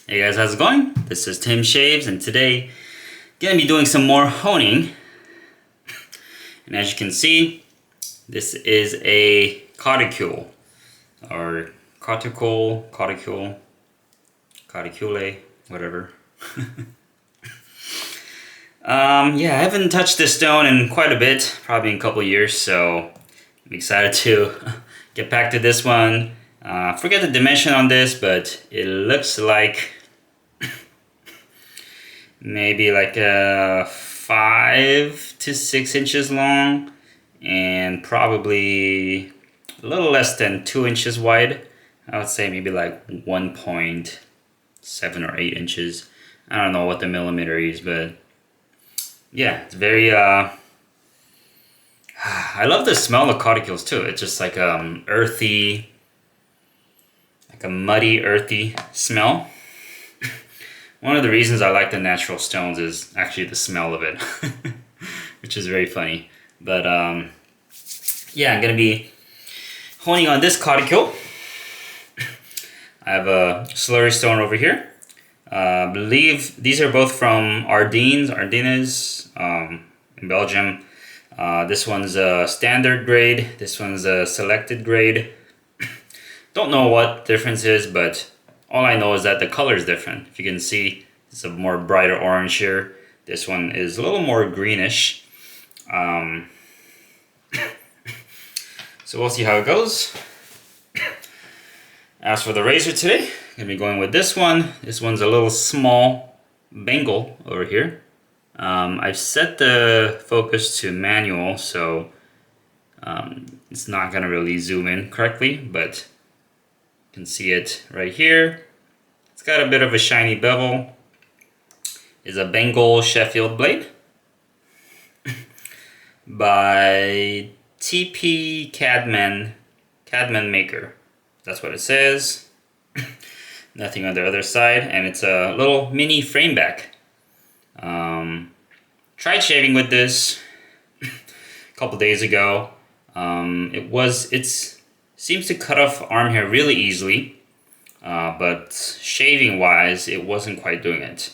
Hey guys, how's it going? This is Tim Shaves, and today gonna be doing some more honing. And as you can see, this is a Coticule, or Coticule, whatever. Yeah, I haven't touched this stone in quite a bit, probably in a couple years, so I'm excited to get back to this one. Forget the dimension on this, but it looks like maybe like 5 to 6 inches long and probably a little less than 2 inches wide. I would say maybe like 1.7 or 8 inches. I don't know what the millimeter is, but yeah, it's very I love the smell of Coticules too. It's just like earthy, like a muddy, earthy smell. One of the reasons I like the natural stones is actually the smell of it, which is very funny. But yeah, I'm gonna be honing on this Coticule. I have a slurry stone over here. I believe these are both from Ardennes in Belgium. This one's a standard grade. This one's a selected grade. Don't know what the difference is, but all I know is that the color is different. If you can see, it's a more brighter orange here. This one is a little more greenish. So we'll see how it goes. As for the razor today, I'm gonna be going with this one. This one's a little small Bengall over here. I've set the focus to manual, so it's not gonna really zoom in correctly, but you can see it right here. It's got a bit of a shiny bevel. It's a Bengall Sheffield blade by TP Cadman Maker. That's what it says. Nothing on the other side, and it's a little mini Frameback. Tried shaving with this a couple days ago. It seems to cut off arm hair really easily, but shaving wise, it wasn't quite doing it.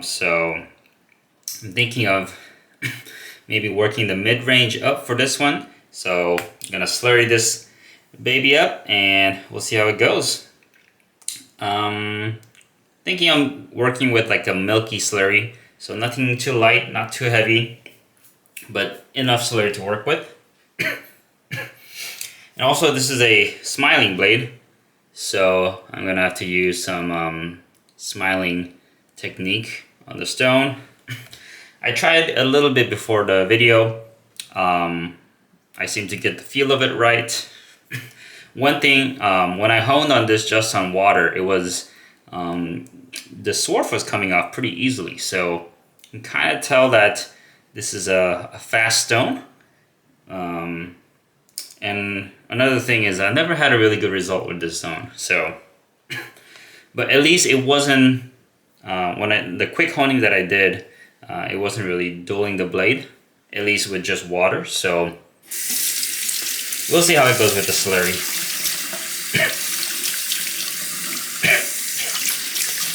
So I'm thinking of maybe working the mid-range up for this one. So I'm gonna slurry this baby up and we'll see how it goes. Thinking I'm working with like a milky slurry, so nothing too light, not too heavy, but enough slurry to work with. And also this is a smiling blade, so I'm gonna have to use some smiling technique on the stone. I tried a little bit before the video. I seem to get the feel of it right. One thing, when I honed on this just on water, it was the swarf was coming off pretty easily, so you can kind of tell that this is a fast stone. And another thing is I never had a really good result with this stone, so but at least it wasn't the quick honing that I did, it wasn't really dueling the blade, at least with just water. So we'll see how it goes with the slurry.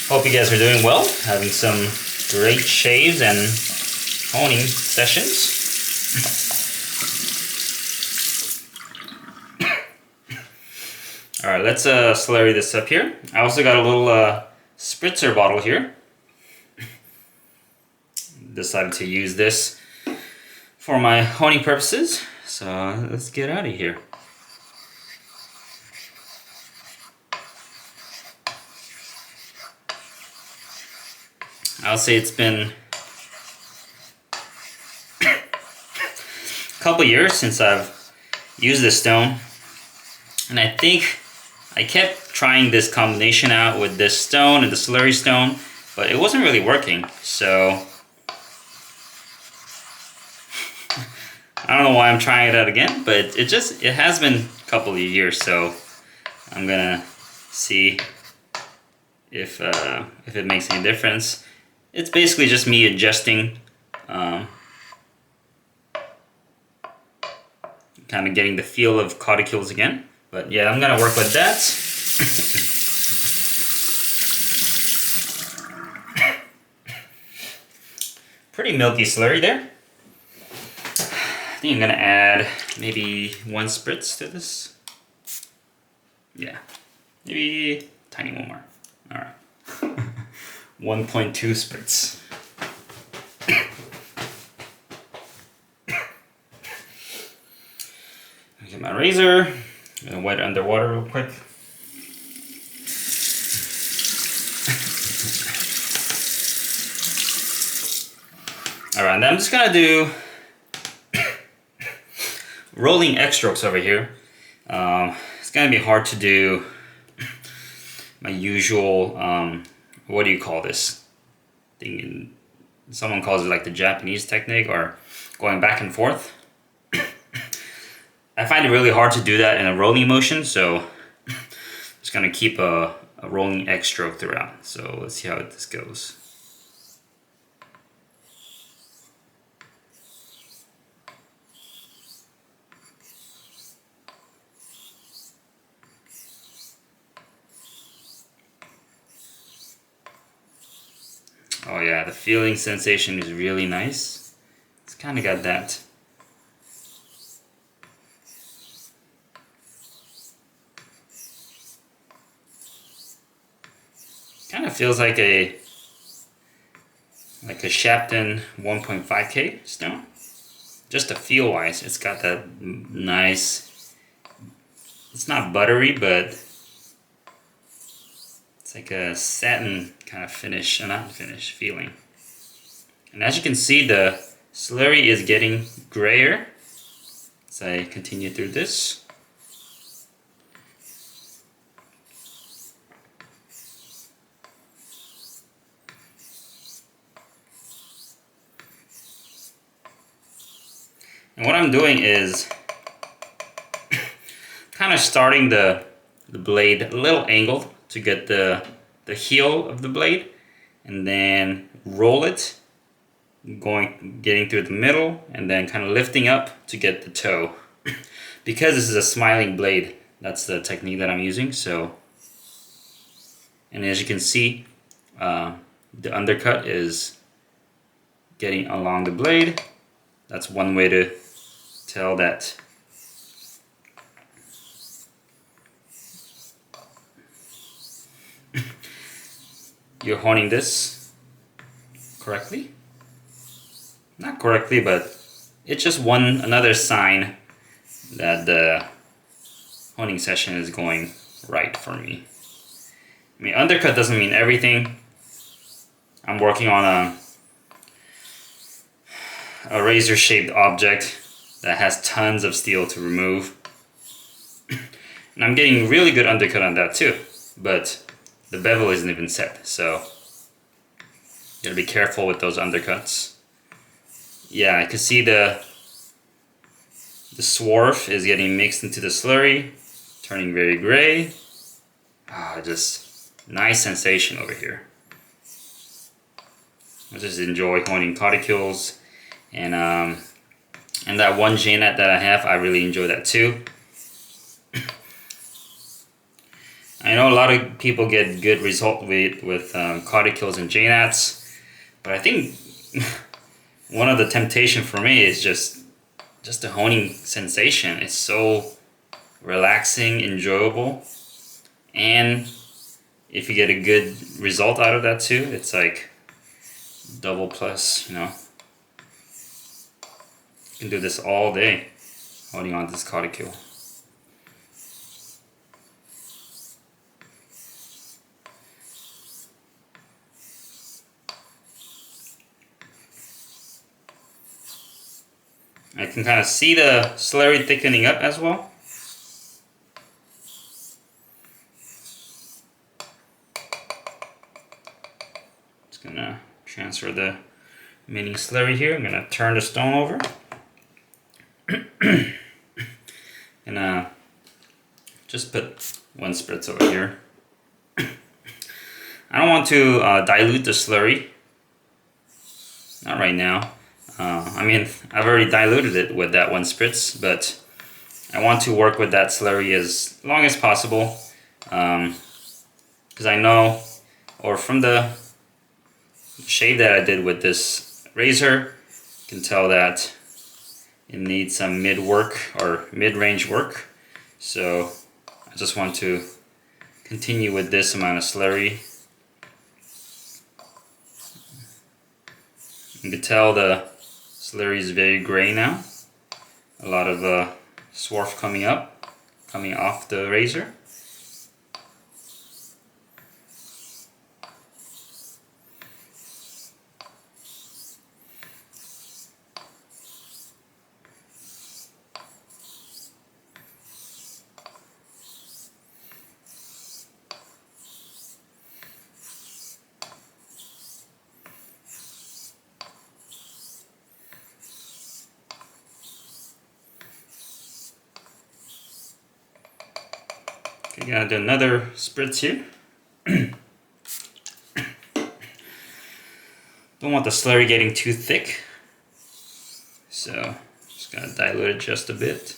Hope you guys are doing well, having some great shaves and honing sessions. Alright, let's slurry this up here. I also got a little spritzer bottle here. Decided to use this for my honing purposes, so let's get out of here. I'll say it's been a couple years since I've used this stone, and I think I kept trying this combination out with this stone and the slurry stone, but it wasn't really working, so I don't know why I'm trying it out again, but it has been a couple of years, so I'm gonna see if it makes any difference. It's basically just me adjusting, kind of getting the feel of Coticules again. But yeah, I'm gonna work with that. pretty milky slurry there. I think I'm gonna add maybe 1 spritz to this. Yeah, maybe a tiny one more. All right, 1.2 spritz. Get my razor. I'm gonna wet it underwater real quick. All right, then I'm just gonna do rolling X strokes over here. It's gonna be hard to do my usual, what do you call this thing? Someone calls it like the Japanese technique, or going back and forth. I find it really hard to do that in a rolling motion, so I'm just gonna keep a rolling X stroke throughout. So let's see how this goes. Oh yeah, the feeling sensation is really nice. It's kind of got that kind of feels like a Shapton 1.5K stone. Just a feel wise, it's got that nice, it's not buttery, but it's like a satin kind of finish, not finish, feeling. And as you can see, the slurry is getting grayer as I continue through this. And what I'm doing is kind of starting the blade a little angled to get the heel of the blade, and then roll it, getting through the middle, and then kind of lifting up to get the toe. Because this is a smiling blade, that's the technique that I'm using. So, and as you can see, the undercut is getting along the blade. That's one way to tell that you're honing this correctly. Not correctly, but it's just another sign that the honing session is going right for me. I mean, undercut doesn't mean everything. I'm working on a razor-shaped object that has tons of steel to remove. And I'm getting really good undercut on that too, but the bevel isn't even set, so you gotta be careful with those undercuts. Yeah, I can see the swarf is getting mixed into the slurry, turning very gray. Just nice sensation over here. I just enjoy honing Coticules, and that one J-Nut that I have, I really enjoy that too. I know a lot of people get good result with Coticules and J-Nuts, but I think one of the temptation for me is just the honing sensation. It's so relaxing, enjoyable, and if you get a good result out of that too, it's like double plus, you know. You can do this all day, holding on to this Coticule. I can kind of see the slurry thickening up as well. Just gonna transfer the mini slurry here. I'm gonna turn the stone over. And just put 1 spritz over here. I don't want to dilute the slurry. Not right now. I mean, I've already diluted it with that 1 spritz, but I want to work with that slurry as long as possible, because I know, or from the shave that I did with this razor. You can tell that it needs some mid-work or mid-range work. So I just want to continue with this amount of slurry. You can tell the slurry is very gray now. A lot of swarf coming off the razor. Okay, gonna do another spritz here. Don't want the slurry getting too thick, so just gonna dilute it just a bit.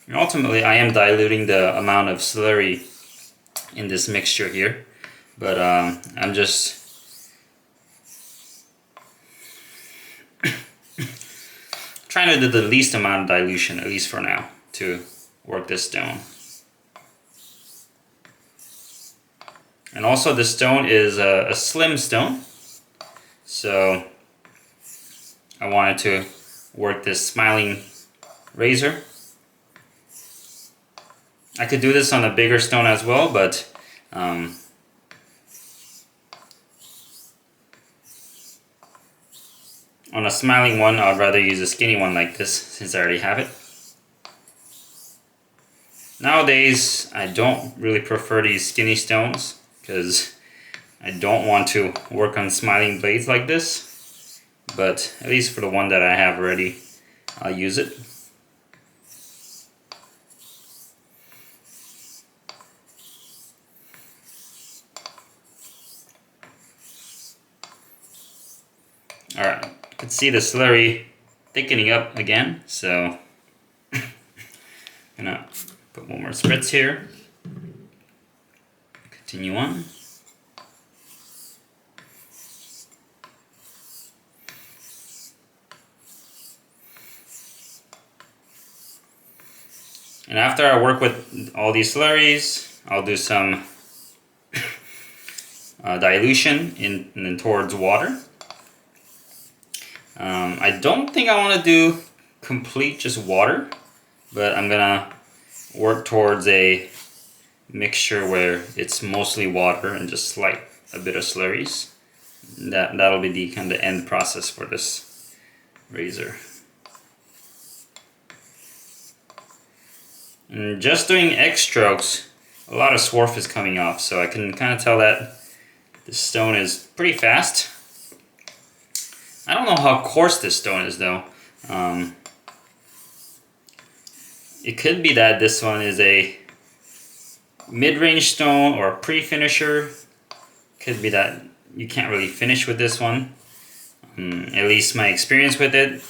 And ultimately, I am diluting the amount of slurry in this mixture here, but I'm just trying to do the least amount of dilution, at least for now, to work this stone. And also this stone is a slim stone, so I wanted to work this smiling razor. I could do this on a bigger stone as well, but on a smiling one, I'd rather use a skinny one like this since I already have it. Nowadays, I don't really prefer these skinny stones because I don't want to work on smiling blades like this, but at least for the one that I have already, I'll use it. Alright, you can see the slurry thickening up again, so I'm gonna put one more spritz here. Continue on. And after I work with all these slurries, I'll do some dilution in towards water. I don't think I want to do complete just water, but I'm gonna work towards a mixture where it's mostly water and just a bit of slurries. That'll be the kind of end process for this razor. And just doing X strokes, a lot of swarf is coming off, so I can kind of tell that this stone is pretty fast. I don't know how coarse this stone is though. It could be that this one is a mid-range stone or a pre-finisher. Could be that you can't really finish with this one. At least my experience with it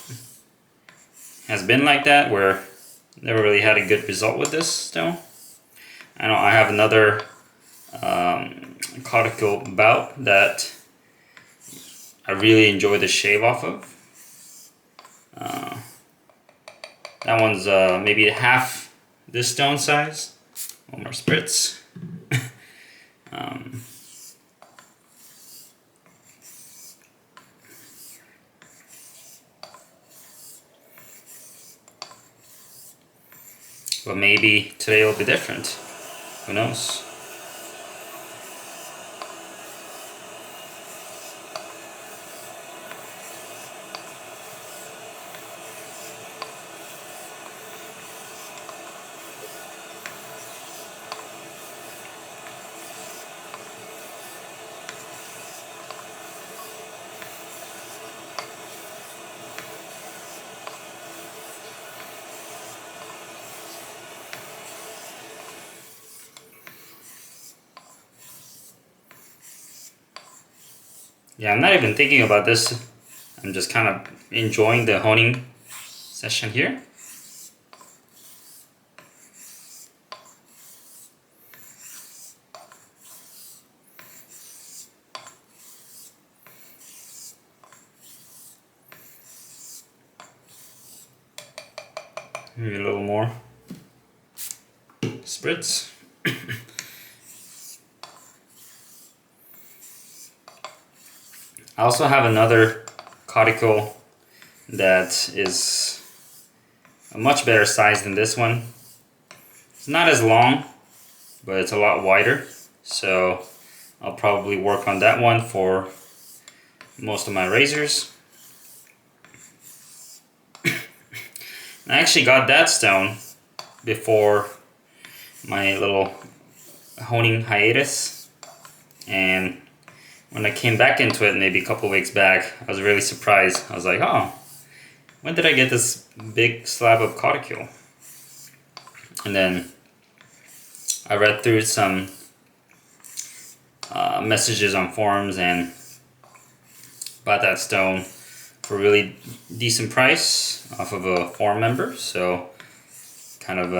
has been like that, where never really had a good result with this stone. I know I have another Coticule bout that I really enjoy the shave off of. That one's maybe half this stone size. One more spritz. But maybe today will be different. Who knows? Yeah, I'm not even thinking about this. I'm just kind of enjoying the honing session here. Maybe a little more spritz. I also have another Coticule that is a much better size than this one. It's not as long, but it's a lot wider. So I'll probably work on that one for most of my razors. I actually got that stone before my little honing hiatus, and when I came back into it maybe a couple weeks back, I was really surprised. I was like, oh, when did I get this big slab of Coticule? And then I read through some messages on forums and bought that stone for a really decent price off of a forum member. So kind of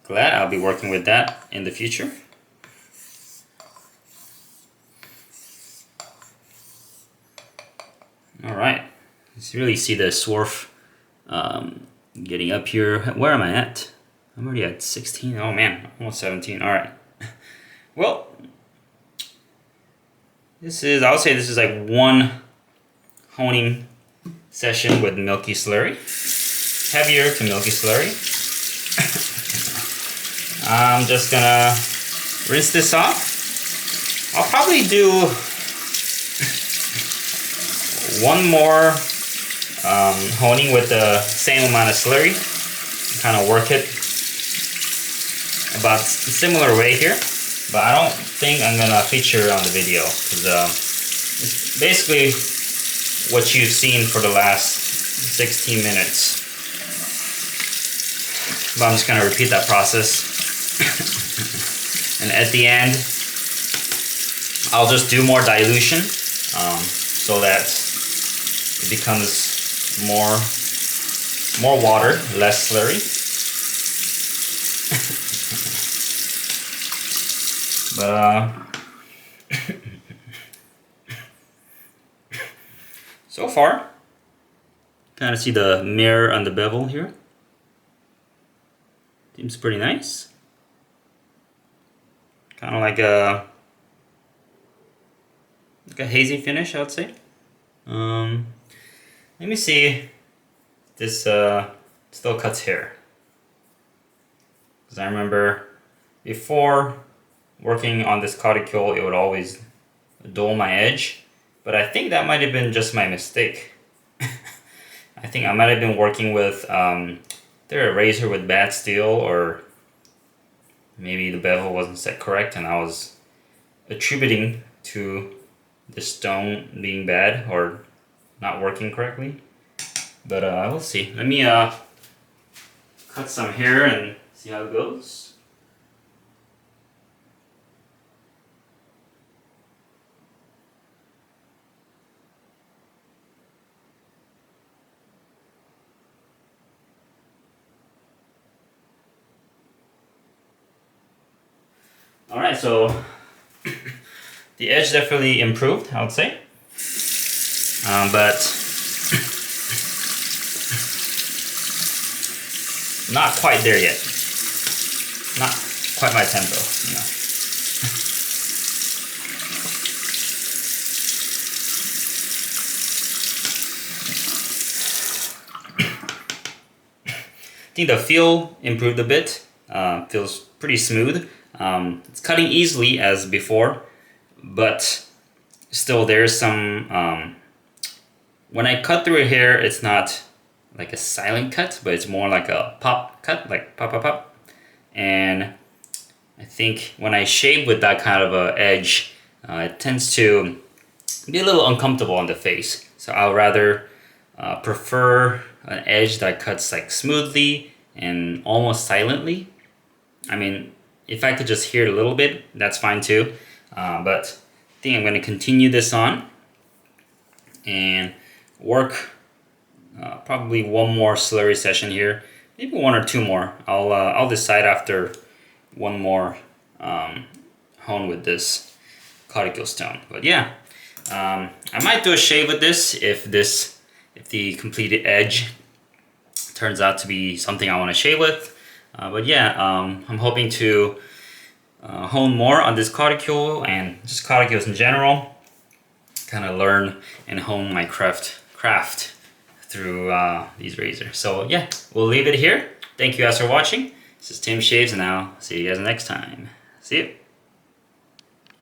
glad I'll be working with that in the future. Alright, let's really see the swarf getting up here. Where am I at? I'm already at 16. Oh man, almost 17. Alright. Well, I would say this is like one honing session with milky slurry. Heavier to milky slurry. I'm just gonna rinse this off. I'll probably do one more honing with the same amount of slurry. Kind of work it about similar way here, but I don't think I'm gonna feature it on the video because it's basically what you've seen for the last 16 minutes. But I'm just gonna repeat that process. And at the end, I'll just do more dilution so that it becomes more water, less slurry. But so far, kind of see the mirror on the bevel here. Seems pretty nice. Kind of like a hazy finish, I would say. Let me see if this still cuts hair. Because I remember before working on this Coticule, it would always dull my edge. But I think that might have been just my mistake. I think I might have been working with either a razor with bad steel, or maybe the bevel wasn't set correct and I was attributing to the stone being bad or not working correctly. But we'll see. Let me cut some hair and see how it goes. Alright, so the edge definitely improved, I would say. But not quite there yet. Not quite my tempo, you know. I think the feel improved a bit. Feels pretty smooth. It's cutting easily as before, but still there's some when I cut through hair, it's not like a silent cut, but it's more like a pop cut, like pop pop pop. And I think when I shave with that kind of a edge, it tends to be a little uncomfortable on the face. So I'll rather prefer an edge that cuts like smoothly and almost silently. I mean, if I could just hear it a little bit, that's fine too. But I think I'm going to continue this on and work probably one more slurry session here, maybe one or two more. I'll decide after one more hone with this Coticule stone. But yeah, I might do a shave with this if the completed edge turns out to be something I want to shave with. But yeah, I'm hoping to hone more on this Coticule and just Coticules in general. Kind of learn and hone my craft through these razors. So yeah, we'll leave it here. Thank you guys for watching. This is Tim Shaves, and I'll see you guys next time. See you.